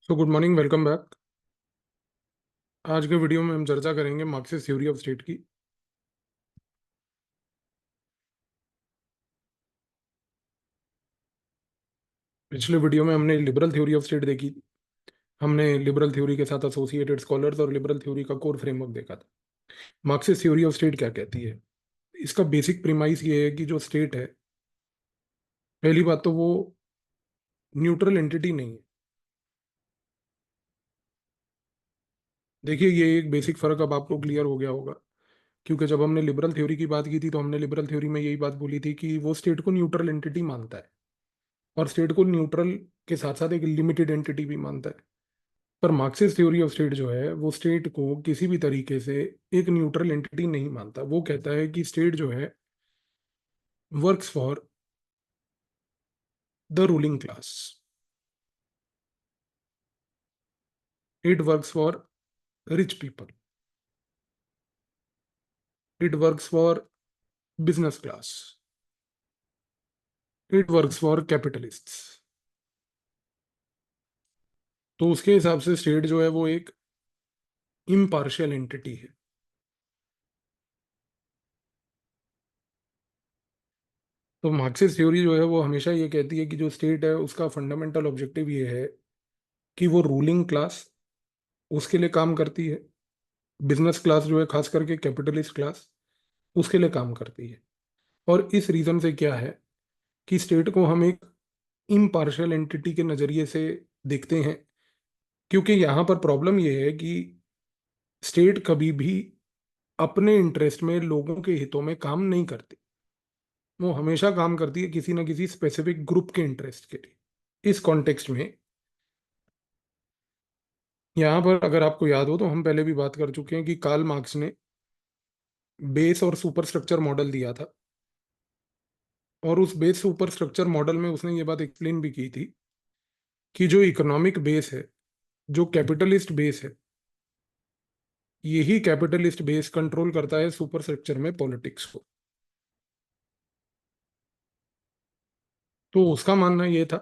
So good morning, welcome back. आज के video में हम चर्चा करेंगे मार्क्सिस्ट थ्योरी ऑफ स्टेट की। पिछले वीडियो में हमने लिबरल थ्योरी ऑफ स्टेट देखी। हमने लिबरल थ्योरी के साथ एसोसिएटेड स्कॉलर्स और लिबरल थ्योरी का कोर फ्रेमवर्क देखा था। मार्क्सिस्ट थ्योरी ऑफ स्टेट क्या कहती है? इसका बेसिक प्रीमाइस ये है कि जो स्टेट है, पहली बात तो वो न्यूट्रल एंटिटी नहीं है। देखिए, ये एक बेसिक फर्क अब आपको क्लियर हो गया होगा, क्योंकि जब हमने लिबरल थ्योरी की बात की थी तो हमने लिबरल थ्योरी में यही बात बोली थी कि वो स्टेट को न्यूट्रल एंटिटी मानता है, और स्टेट को न्यूट्रल के साथ साथ एक लिमिटेड एंटिटी भी मानता है। पर मार्क्सिस्ट थ्योरी ऑफ स्टेट जो है वो स्टेट को किसी भी तरीके से एक न्यूट्रल एंटिटी नहीं मानता। वो कहता है कि स्टेट जो है works for the ruling class, it works for rich people, it works for business class, it works for capitalists. तो उसके हिसाब से स्टेट जो है वो एक इम्पार्शियल एंटिटी है। तो मार्क्सिस्ट थ्योरी जो है वो हमेशा ये कहती है कि जो स्टेट है उसका फंडामेंटल ऑब्जेक्टिव ये है कि वो रूलिंग क्लास उसके लिए काम करती है, बिजनेस क्लास जो है खास करके कैपिटलिस्ट क्लास उसके लिए काम करती है। और इस रीजन से क्या है कि स्टेट को हम एक इम्पार्शियल एंटिटी के नजरिए से देखते हैं, क्योंकि यहाँ पर प्रॉब्लम यह है कि स्टेट कभी भी अपने इंटरेस्ट में लोगों के हितों में काम नहीं करती। वो हमेशा काम करती है किसी न किसी स्पेसिफिक ग्रुप के इंटरेस्ट के लिए। इस कॉन्टेक्स्ट में यहाँ पर अगर आपको याद हो तो हम पहले भी बात कर चुके हैं कि कार्ल मार्क्स ने बेस और सुपर स्ट्रक्चर मॉडल दिया था, और उस बेस सुपर स्ट्रक्चर मॉडल में उसने ये बात एक्सप्लेन भी की थी कि जो इकोनॉमिक बेस है, जो कैपिटलिस्ट बेस है, यही कैपिटलिस्ट बेस कंट्रोल करता है सुपर स्ट्रक्चर में पॉलिटिक्स को। तो उसका मानना यह था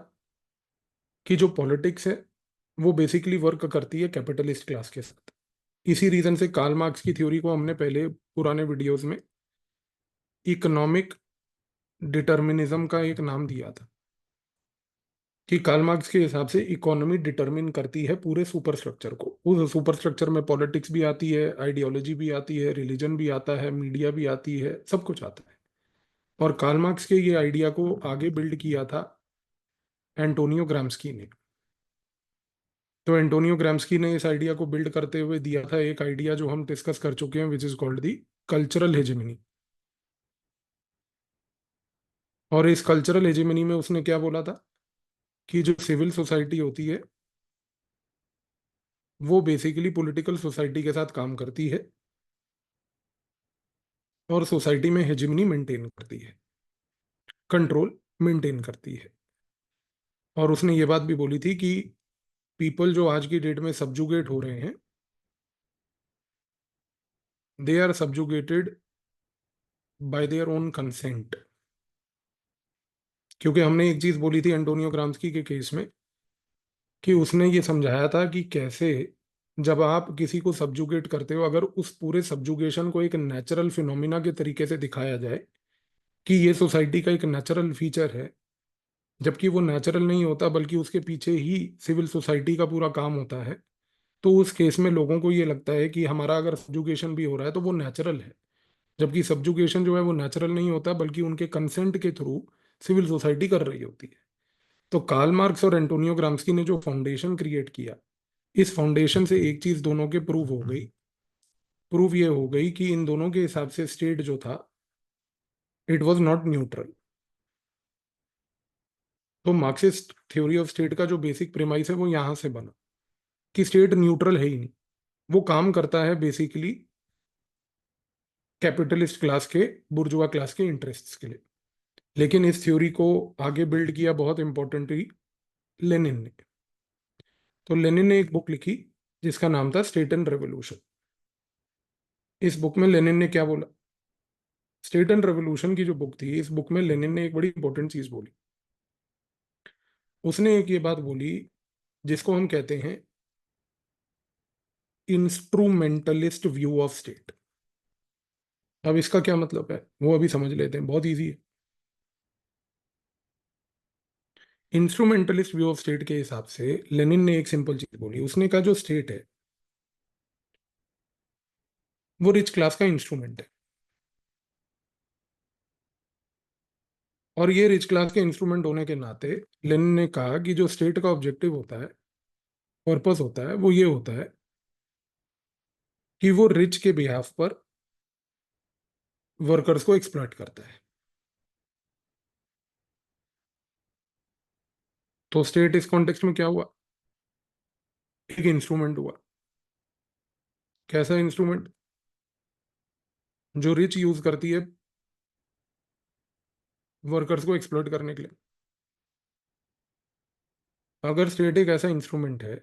कि जो पॉलिटिक्स है वो बेसिकली वर्क करती है कैपिटलिस्ट क्लास के साथ। इसी रीजन से कार्ल मार्क्स की थ्योरी को हमने पहले पुराने वीडियोस में इकोनॉमिक डिटर्मिनिज्म का एक नाम दिया था, कि कार्ल मार्क्स के हिसाब से इकोनॉमी डिटरमिन करती है पूरे सुपर स्ट्रक्चर को। उस सुपर स्ट्रक्चर में पॉलिटिक्स भी आती है, आइडियोलॉजी भी आती है, रिलीजन भी आता है, मीडिया भी आती है, सब कुछ आता है। और कार्ल मार्क्स के ये आइडिया को आगे बिल्ड किया था एंटोनियो ग्राम्स्की ने। तो एंटोनियो ग्राम्स्की ने इस आइडिया को बिल्ड करते हुए दिया था एक आइडिया जो हम डिस्कस कर चुके हैं, which is called the cultural hegemony. और इस कल्चरल हेजेमनी में उसने क्या बोला था कि जो सिविल सोसाइटी होती है वो बेसिकली पॉलिटिकल सोसाइटी के साथ काम करती है और सोसाइटी में हेजेमनी मेंटेन करती है, कंट्रोल मेंटेन करती है। और उसने ये बात भी बोली थी कि पीपल जो आज की डेट में सब्जुगेट हो रहे हैं, they are subjugated by their own consent. क्योंकि हमने एक चीज बोली थी एंटोनियो ग्राम्स्की के केस में, कि उसने ये समझाया था कि कैसे जब आप किसी को सब्जुगेट करते हो, अगर उस पूरे सब्जुगेशन को एक नेचुरल फिनोमिना के तरीके से दिखाया जाए कि ये सोसाइटी का एक नेचुरल फीचर है, जबकि वो नेचुरल नहीं होता बल्कि उसके पीछे ही सिविल सोसाइटी का पूरा काम होता है, तो उस केस में लोगों को ये लगता है कि हमारा अगर सब्जुगेशन भी हो रहा है तो वो नेचुरल है, जबकि सब्जुगेशन जो है वो नेचुरल नहीं होता बल्कि उनके कंसेंट के थ्रू सिविल सोसाइटी कर रही होती है। तो कार्ल मार्क्स और एंटोनियो ग्राम्स्की ने जो फाउंडेशन क्रिएट किया, इस फाउंडेशन से एक चीज दोनों के प्रूव हो गई। प्रूव ये हो गई कि इन दोनों के हिसाब से स्टेट जो था, इट वाज नॉट न्यूट्रल। तो मार्क्सिस्ट थ्योरी ऑफ स्टेट का जो बेसिक प्रेमाइस है वो यहां से बना कि स्टेट न्यूट्रल है ही नहीं, वो काम करता है बेसिकली कैपिटलिस्ट क्लास के, बुर्जुआ क्लास के इंटरेस्ट्स के लिए। लेकिन इस थ्योरी को आगे बिल्ड किया बहुत इंपॉर्टेंटली लेनिन ने। तो लेनिन ने एक बुक लिखी जिसका नाम था स्टेट एंड रेवोल्यूशन। इस बुक में लेनिन ने क्या बोला? स्टेट एंड रेवोल्यूशन की जो बुक थी, इस बुक में लेनिन ने एक बड़ी इंपॉर्टेंट चीज बोली। उसने एक ये बात बोली जिसको हम कहते हैं इंस्ट्रूमेंटलिस्ट व्यू ऑफ स्टेट। अब इसका क्या मतलब है वो अभी समझ लेते हैं, बहुत इजी है। इंस्ट्रूमेंटलिस्ट व्यू ऑफ स्टेट के हिसाब से लेनिन ने एक सिंपल चीज बोली, उसने कहा जो स्टेट है वो रिच क्लास का इंस्ट्रूमेंट है, और ये रिच क्लास के इंस्ट्रूमेंट होने के नाते लेनिन ने कहा कि जो स्टेट का ऑब्जेक्टिव होता है, पर्पस होता है, वो ये होता है कि वो रिच के बिहाफ पर वर्कर्स को एक्सप्लॉइट करता है। तो स्टेट इस कॉन्टेक्स्ट में क्या हुआ, एक इंस्ट्रूमेंट हुआ। कैसा इंस्ट्रूमेंट, जो रिच यूज करती है वर्कर्स को एक्सप्लॉइट करने के लिए। अगर स्टेट एक ऐसा इंस्ट्रूमेंट है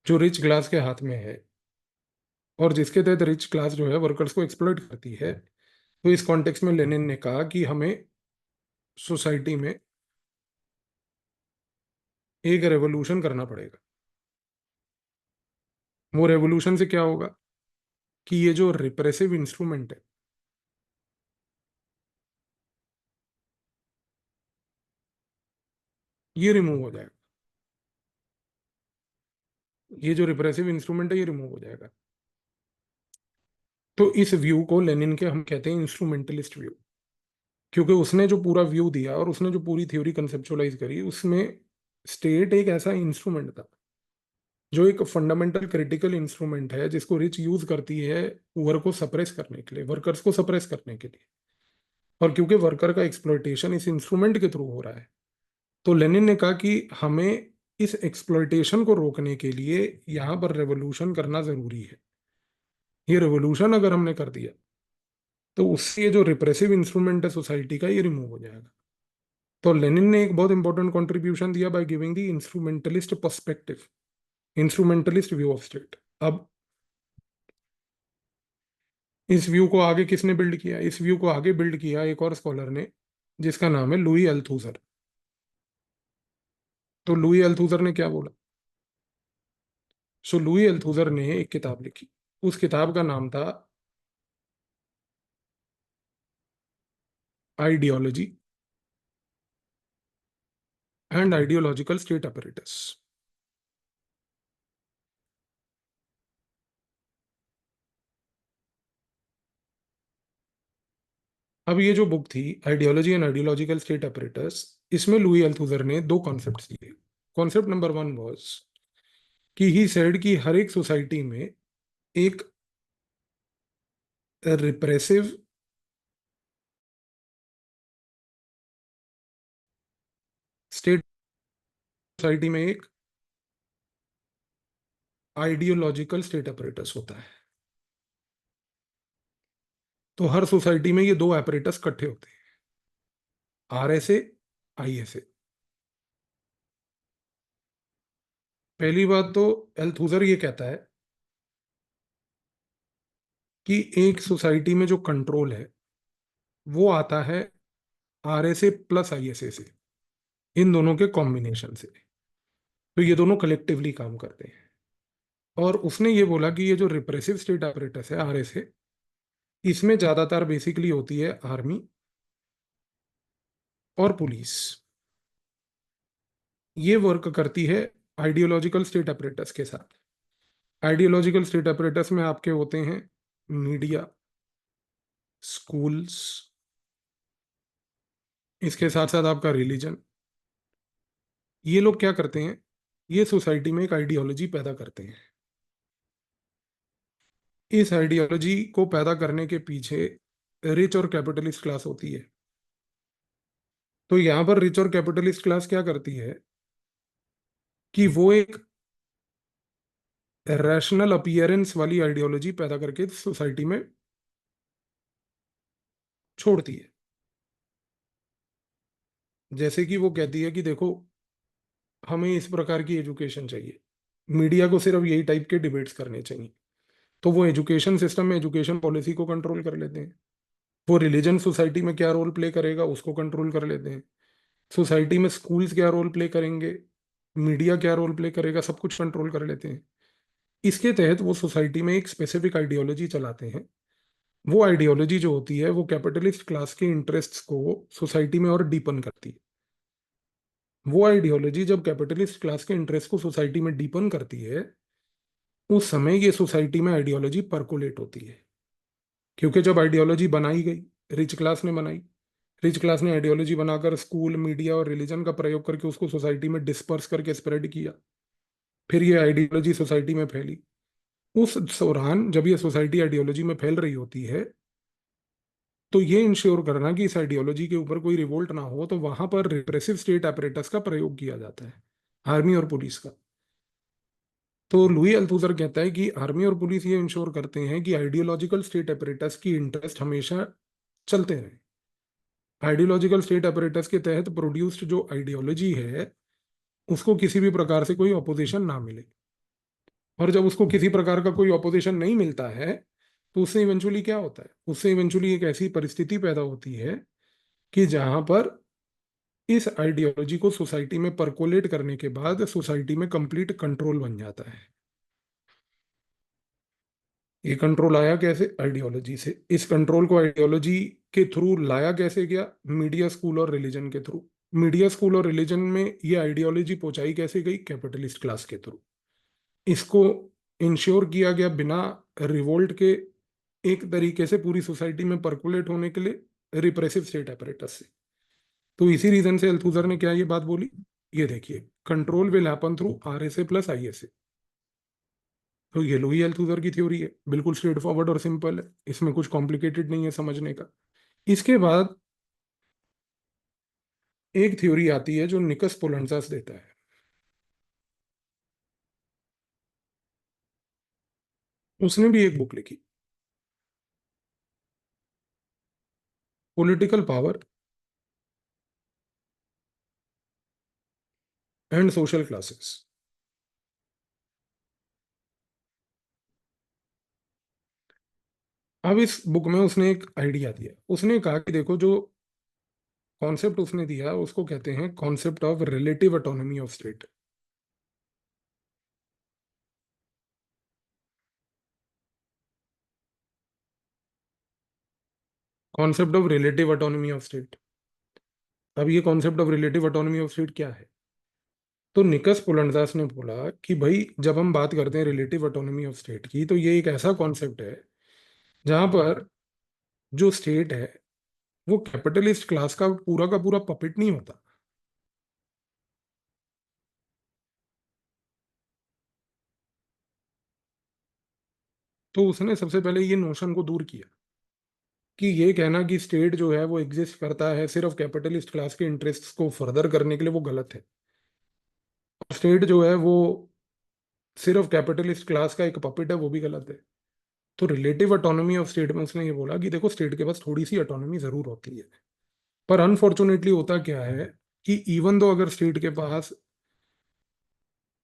जो रिच क्लास के हाथ में है और जिसके तहत रिच क्लास जो है वर्कर्स को एक्सप्लॉइट करती है, तो इस कॉन्टेक्स्ट में लेनिन ने कहा कि हमें सोसाइटी में एक रेवोल्यूशन करना पड़ेगा। वो रेवोल्यूशन से क्या होगा कि ये जो रिप्रेसिव इंस्ट्रूमेंट है ये रिमूव हो जाएगा। ये जो रिप्रेसिव इंस्ट्रूमेंट है ये रिमूव हो जाएगा। तो इस व्यू को लेनिन के हम कहते हैं इंस्ट्रूमेंटलिस्ट व्यू, क्योंकि उसने जो पूरा व्यू दिया और उसने जो पूरी थ्योरी कंसेप्चुअलाइज करी उसमें स्टेट एक ऐसा इंस्ट्रूमेंट था जो एक फंडामेंटल क्रिटिकल इंस्ट्रूमेंट है जिसको रिच यूज करती है पुअर को सप्रेस करने के लिए, वर्कर्स को सप्रेस करने के लिए। और क्योंकि वर्कर का एक्सप्लॉइटेशन इस इंस्ट्रूमेंट के थ्रू हो रहा है, तो लेनिन ने कहा कि हमें इस एक्सप्लॉइटेशन को रोकने के लिए यहाँ पर रेवोल्यूशन करना जरूरी है। ये रेवोल्यूशन अगर हमने कर दिया तो उससे ये जो रिप्रेसिव इंस्ट्रूमेंट है सोसाइटी का ये रिमूव हो जाएगा। तो लेनिन ने एक बहुत इंपॉर्टेंट कंट्रीब्यूशन दिया by giving the instrumentalist perspective, instrumentalist view of state. अब इस व्यू को आगे किसने बिल्ड किया, इस व्यू को आगे बिल्ड किया एक और स्कॉलर ने जिसका नाम है लुई अल्थूसर। तो लुई अल्थूसर ने क्या बोला, सो लुई अल्थूसर ने एक किताब लिखी, उस किताब का नाम था ideology and ideological state apparatus. अब ये जो बुक थी ideology and ideological state apparatus, इसमें लुई अल्थूसर ने दो कॉन्सेप्ट्स दिए। कॉन्सेप्ट नंबर वन वाज कि ही सेड कि हर एक सोसाइटी में एक रिप्रेसिव स्टेट, सोसाइटी में एक आइडियोलॉजिकल स्टेट अपरेटस होता है। तो हर सोसाइटी में ये दो अपरेटस इकट्ठे होते हैं, आरएसए, आईएसए। पहली बात तो एल्थूजर ये कहता है कि एक सोसाइटी में जो कंट्रोल है वो आता है आरएसए प्लस आईएसए से, इन दोनों के कॉम्बिनेशन से। तो ये दोनों कलेक्टिवली काम करते हैं। और उसने ये बोला कि ये जो रिप्रेसिव स्टेट अपरेटस है आरएसए, इसमें ज्यादातर बेसिकली होती है आर्मी और पुलिस। ये वर्क करती है आइडियोलॉजिकल स्टेट अपरेटस के साथ। आइडियोलॉजिकल स्टेट अपरेटस में आपके होते हैं मीडिया, स्कूल्स, इसके साथ साथ आपका रिलीजन। ये लोग क्या करते हैं, ये सोसाइटी में एक आइडियोलॉजी पैदा करते हैं। इस आइडियोलॉजी को पैदा करने के पीछे रिच और कैपिटलिस्ट क्लास होती है। तो यहां पर रिच और कैपिटलिस्ट क्लास क्या करती है कि वो एक रैशनल अपीयरेंस वाली आइडियोलॉजी पैदा करके सोसाइटी में छोड़ती है। जैसे कि वो कहती है कि देखो हमें इस प्रकार की एजुकेशन चाहिए, मीडिया को सिर्फ यही टाइप के डिबेट्स करने चाहिए, तो वो एजुकेशन सिस्टम में एजुकेशन पॉलिसी को कंट्रोल कर लेते हैं। वो रिलीजन सोसाइटी में क्या रोल प्ले करेगा उसको कंट्रोल कर लेते हैं। सोसाइटी में स्कूल्स क्या रोल प्ले करेंगे मीडिया क्या रोल प्ले करेगा, सब कुछ कंट्रोल कर लेते हैं। इसके तहत वो सोसाइटी में एक स्पेसिफिक आइडियोलॉजी चलाते हैं। वो आइडियोलॉजी जो होती है वो कैपिटलिस्ट क्लास के इंटरेस्ट्स को सोसाइटी में और डीपन करती है। वो आइडियोलॉजी जब कैपिटलिस्ट क्लास के इंटरेस्ट को सोसाइटी में डीपन करती है, उस समय ये सोसाइटी में आइडियोलॉजी परकोलेट होती है। क्योंकि जब आइडियोलॉजी बनाई गई, रिच क्लास ने बनाई, रिच क्लास ने आइडियोलॉजी बनाकर स्कूल, मीडिया और रिलीजन का प्रयोग करके उसको सोसाइटी में डिस्पर्स करके स्प्रेड किया। फिर ये आइडियोलॉजी सोसाइटी में फैली। उस दौरान जब ये सोसाइटी आइडियोलॉजी में फैल रही होती है, तो ये इंश्योर करना कि इस आइडियोलॉजी के ऊपर कोई रिवोल्ट ना हो, तो वहां पर रिप्रेसिव स्टेट अपरेटस का प्रयोग किया जाता है, आर्मी और पुलिस का। तो लुई अल्थुसर कहता है कि आर्मी और पुलिस ये इंश्योर करते हैं कि आइडियोलॉजिकल स्टेट अपरेटस की इंटरेस्ट हमेशा चलते रहे। आइडियोलॉजिकल स्टेट अपरेटस के तहत प्रोड्यूस्ड जो आइडियोलॉजी है, उसको किसी भी प्रकार से कोई ऑपोजिशन ना मिले। और जब उसको किसी प्रकार का कोई ऑपोजिशन नहीं मिलता है, तो उससे इवेंचुअली क्या होता है, उससे इवेंचुअली एक ऐसी परिस्थिति पैदा होती है कि जहां पर इस आइडियोलॉजी को सोसाइटी में परकोलेट करने के बाद सोसाइटी में कंप्लीट कंट्रोल बन जाता है। ये कंट्रोल आया कैसे? आइडियोलॉजी से। इस कंट्रोल को आइडियोलॉजी के थ्रू लाया कैसे गया? मीडिया, स्कूल और रिलीजन के थ्रू। मीडिया, स्कूल और रिलीजन में ये आइडियोलॉजी पहुंचाई कैसे गई? कैपिटलिस्ट क्लास के थ्रू। इसको इंश्योर किया गया बिना रिवोल्ट के, एक तरीके से पूरी सोसाइटी में परकुलेट होने के लिए रिप्रेसिव स्टेट अपरेटस से। तो इसी रीजन से अल्थुजर ने क्या ये बात बोली, ये देखिए, control will happen through RSA plus ISA. तो ये लुई अल्थुजर की थ्योरी है, बिल्कुल स्ट्रेट फॉरवर्ड और सिंपल है, इसमें कुछ कॉम्प्लिकेटेड नहीं है समझने का। इसके बाद एक थ्योरी आती है जो निकस पोलंजास देता है। उसने भी एक बुक लिखी, political power and social classes. अब इस बुक में उसने एक आइडिया दिया। उसने कहा कि देखो, जो कॉन्सेप्ट उसने दिया उसको कहते हैं concept of relative autonomy of state. Concept of relative autonomy of state. अब ये concept of relative autonomy of state क्या है? तो निकस पुलंदास ने बोला कि भाई, जब हम बात करते हैं रिलेटिव ऑटोनॉमी ऑफ स्टेट की, तो ये एक ऐसा कॉन्सेप्ट है जहां पर जो स्टेट है वो कैपिटलिस्ट क्लास का पूरा पपेट नहीं होता। तो उसने सबसे पहले ये नोशन को दूर किया कि ये कहना कि स्टेट जो है वो एग्जिस्ट करता है सिर्फ कैपिटलिस्ट क्लास के इंटरेस्ट्स को फर्दर करने के लिए, वो गलत है। स्टेट जो है वो सिर्फ कैपिटलिस्ट क्लास का एक पपेट है, वो भी गलत है। तो रिलेटिव ऑटोनॉमी ऑफ स्टेट में उसने ये बोला कि देखो, स्टेट के पास थोड़ी सी ऑटोनॉमी जरूर होती है, पर अनफॉर्चुनेटली होता क्या है कि इवन दो अगर स्टेट के पास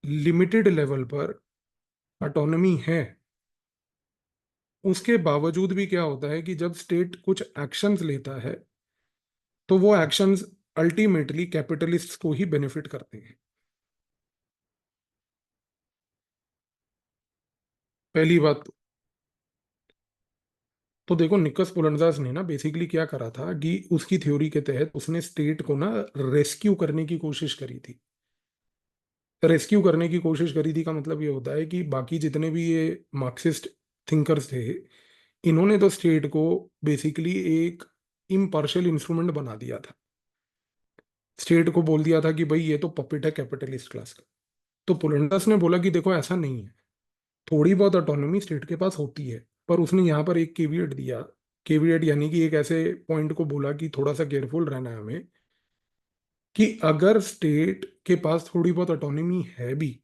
लिमिटेड लेवल पर ऑटोनॉमी है, उसके बावजूद भी क्या होता है कि जब स्टेट कुछ एक्शंस लेता है, तो वो एक्शंस अल्टीमेटली कैपिटलिस्ट्स को ही बेनिफिट करते हैं। पहली बात तो देखो, निकोलस पोलंजास ने ना बेसिकली क्या करा था कि उसकी थ्योरी के तहत उसने स्टेट को ना रेस्क्यू करने की कोशिश करी थी। रेस्क्यू करने की कोशिश करी थी का मतलब ये होता है कि बाकी जितने भी ये मार्क्सिस्ट थिंकर्स थे, इन्होंने तो स्टेट को बेसिकली एक इम्पार्शियल इंस्ट्रूमेंट बना दिया था। स्टेट को बोल दिया था कि भाई ये तो पपेट है कैपिटलिस्ट क्लास का। तो पोलंडस ने बोला कि देखो, ऐसा नहीं है, थोड़ी बहुत ऑटोनॉमी स्टेट के पास होती है, पर उसने यहाँ पर एक केवियट दिया। केवियट यानी कि एक ऐसे पॉइंट को बोला कि थोड़ा सा केयरफुल रहना है हमें, कि अगर स्टेट के पास थोड़ी बहुत ऑटोनॉमी है भी,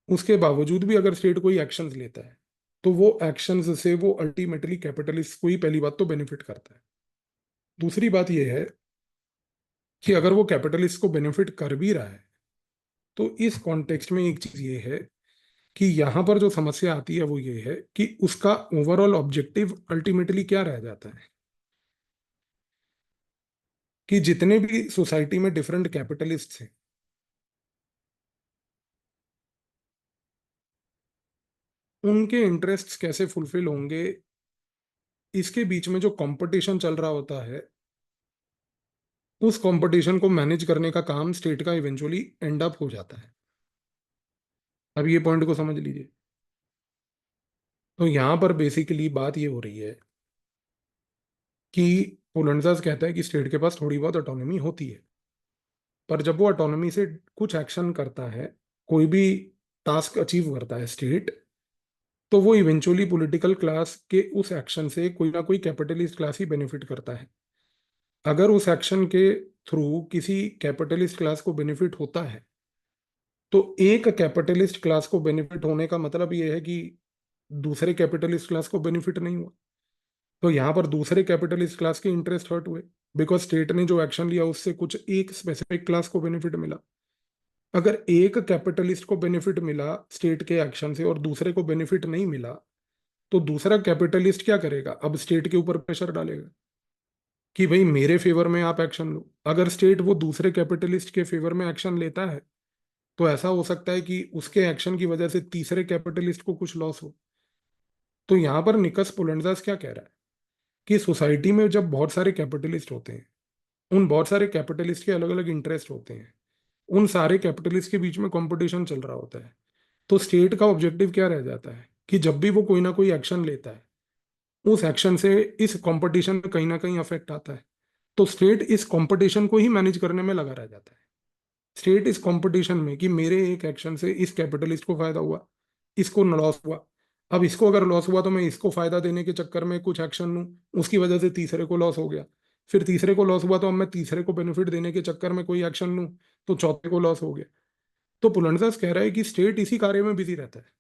उसके बावजूद भी अगर स्टेट कोई एक्शंस लेता है, तो वो एक्शंस से वो अल्टीमेटली कैपिटलिस्ट को ही पहली बात तो बेनिफिट करता है। दूसरी बात ये है कि अगर वो कैपिटलिस्ट को बेनिफिट कर भी रहा है, तो इस कॉन्टेक्स्ट में एक चीज ये है कि यहां पर जो समस्या आती है वो ये है कि उसका ओवरऑल ऑब्जेक्टिव अल्टीमेटली क्या रह जाता है, कि जितने भी सोसाइटी में डिफरेंट कैपिटलिस्ट हैं, उनके इंटरेस्ट्स कैसे फुलफिल होंगे, इसके बीच में जो कंपटीशन चल रहा होता है, उस कंपटीशन को मैनेज करने का काम स्टेट का इवेंचुअली एंड अप हो जाता है। अब ये पॉइंट को समझ लीजिए। तो यहां पर बेसिकली बात ये हो रही है कि पोलंजास कहता है कि स्टेट के पास थोड़ी बहुत ऑटोनॉमी होती है, पर जब वो ऑटोनॉमी से कुछ एक्शन करता है, कोई भी टास्क अचीव करता है स्टेट, तो वो इवेंचुअली पॉलिटिकल क्लास के उस एक्शन से कोई ना कोई कैपिटलिस्ट क्लास ही बेनिफिट करता है। अगर उस एक्शन के थ्रू किसी कैपिटलिस्ट क्लास को बेनिफिट होता है, तो एक कैपिटलिस्ट क्लास को बेनिफिट होने का मतलब ये है कि दूसरे कैपिटलिस्ट क्लास को बेनिफिट नहीं हुआ। तो यहाँ पर दूसरे कैपिटलिस्ट क्लास के इंटरेस्ट हर्ट हुए, बिकॉज स्टेट ने जो एक्शन लिया उससे कुछ एक स्पेसिफिक क्लास को बेनिफिट मिला। अगर एक कैपिटलिस्ट को बेनिफिट मिला स्टेट के एक्शन से और दूसरे को बेनिफिट नहीं मिला, तो दूसरा कैपिटलिस्ट क्या करेगा? अब स्टेट के ऊपर प्रेशर डालेगा कि भाई मेरे फेवर में आप एक्शन लो। अगर स्टेट वो दूसरे कैपिटलिस्ट के फेवर में एक्शन लेता है, तो ऐसा हो सकता है कि उसके एक्शन की वजह से तीसरे कैपिटलिस्ट को कुछ लॉस हो। तो यहां पर निकस पोलंजास क्या कह रहा है कि सोसाइटी में जब बहुत सारे कैपिटलिस्ट होते हैं, उन बहुत सारे कैपिटलिस्ट के अलग अलग इंटरेस्ट होते हैं, उन सारे कैपिटलिस्ट के बीच में कंपटीशन चल रहा होता है, तो स्टेट का ऑब्जेक्टिव क्या रह जाता है कि जब भी वो कोई ना कोई एक्शन लेता है, उस एक्शन से इस कंपटीशन में कहीं ना कहीं अफेक्ट आता है। तो स्टेट इस कंपटीशन को ही मैनेज करने में लगा रह जाता है। स्टेट इस कंपटीशन में कि मेरे एक एक्शन से इस कैपिटलिस्ट को फायदा हुआ, इसको लॉस हुआ, अब इसको अगर लॉस हुआ तो मैं इसको फायदा देने के चक्कर में कुछ एक्शन लूं, उसकी वजह से तीसरे को लॉस हो गया, फिर तीसरे को लॉस हुआ तो अब मैं तीसरे को बेनिफिट देने के चक्कर में कोई एक्शन लूं, तो चौथे को लॉस हो गया। तो पुलंडसास कह रहा है कि स्टेट इसी कार्य में बिजी रहता है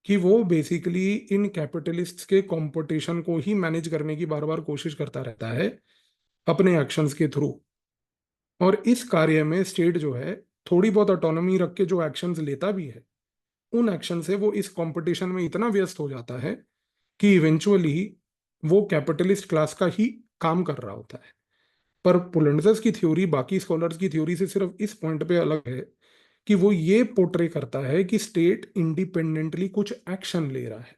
कि वो बेसिकली इन कैपिटलिस्ट्स के कंपटीशन को ही मैनेज करने की बार बार कोशिश करता रहता है अपने एक्शंस के थ्रू। और इस कार्य में स्टेट जो है थोड़ी बहुत ऑटोनॉमी रख के जो एक्शंस लेता भी है, उन एक्शन से वो इस कंपटीशन में इतना व्यस्त हो जाता है कि इवेंचुअली वो कैपिटलिस्ट क्लास का ही काम कर रहा होता है। पर पुलंडजस की थ्योरी बाकी स्कॉलर्स की थ्योरी से सिर्फ इस पॉइंट पे अलग है कि वो ये पोर्ट्रे करता है कि स्टेट इंडिपेंडेंटली कुछ एक्शन ले रहा है।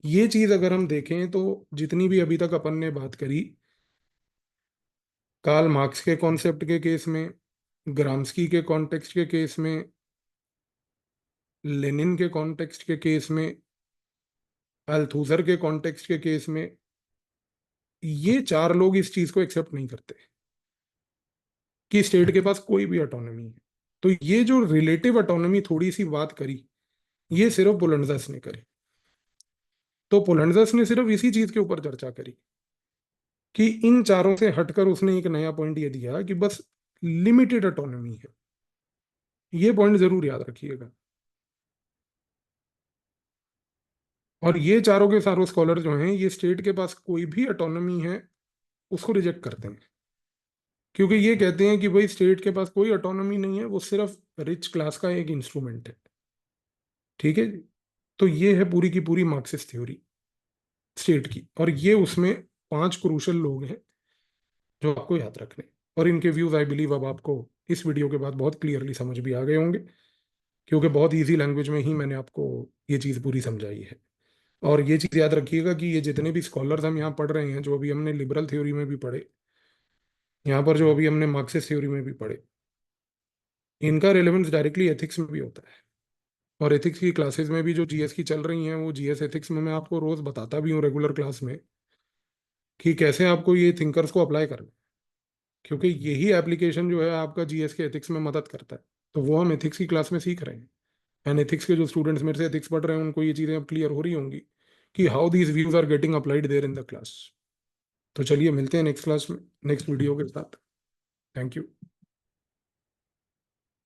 ये चीज अगर हम देखें तो जितनी भी अभी तक अपन ने बात करी, कार्ल मार्क्स के कॉन्सेप्ट के केस में, ग्राम्स्की के कॉन्टेक्स्ट के केस में, लेनिन के कॉन्टेक्स्ट के केस में, अल्थूसर के कॉन्टेक्स्ट के केस में, ये चार लोग इस चीज को एक्सेप्ट नहीं करते कि स्टेट के पास कोई भी ऑटोनॉमी है। तो ये जो रिलेटिव ऑटोनॉमी थोड़ी सी बात करी, ये सिर्फ पुलंडजस ने करी। तो पुलंडजस ने सिर्फ इसी चीज के ऊपर चर्चा करी कि इन चारों से हटकर उसने एक नया पॉइंट ये दिया कि बस लिमिटेड ऑटोनॉमी है। ये पॉइंट जरूर याद रखिएगा। और ये चारों के चारों स्कॉलर जो हैं, ये स्टेट के पास कोई भी ऑटोनॉमी है उसको रिजेक्ट करते हैं, क्योंकि ये कहते हैं कि भाई स्टेट के पास कोई ऑटोनॉमी नहीं है, वो सिर्फ रिच क्लास का एक इंस्ट्रूमेंट है। ठीक है जी। तो ये है पूरी की पूरी मार्क्सिस्ट थ्योरी स्टेट की, और ये उसमें 5 क्रूशल लोग हैं जो आपको याद रखने। और इनके व्यूज आई बिलीव अब आपको इस वीडियो के बाद बहुत क्लियरली समझ भी आ गए होंगे, क्योंकि बहुत इजी लैंग्वेज में ही मैंने आपको ये चीज़ पूरी समझाई है। और ये चीज़ याद रखिएगा कि ये जितने भी स्कॉलर्स हम यहाँ पढ़ रहे हैं, जो अभी हमने लिबरल थ्योरी में भी पढ़े, यहाँ पर जो अभी हमने मार्क्सिस्ट थ्योरी में भी पढ़े, इनका रिलेवेंस डायरेक्टली एथिक्स में भी होता है। और एथिक्स की क्लासेस में भी जो जीएस की चल रही हैं, वो जीएस एथिक्स में मैं आपको रोज बताता भी हूँ रेगुलर क्लास में कि कैसे आपको ये थिंकर्स को अप्लाई करना है, क्योंकि यही एप्लीकेशन जो है आपका जीएस के एथिक्स में मदद करता है। तो वो हम एथिक्स की क्लास में सीख रहे हैं। एंड एथिक्स के जो स्टूडेंट्स मेरे से एथिक्स पढ़ रहे हैं, उनको ये चीज़ें अब क्लियर हो रही होंगी कि how these views are getting applied there in the class. तो चलिए मिलते हैं नेक्स्ट क्लास में नेक्स्ट वीडियो के साथ। Thank you.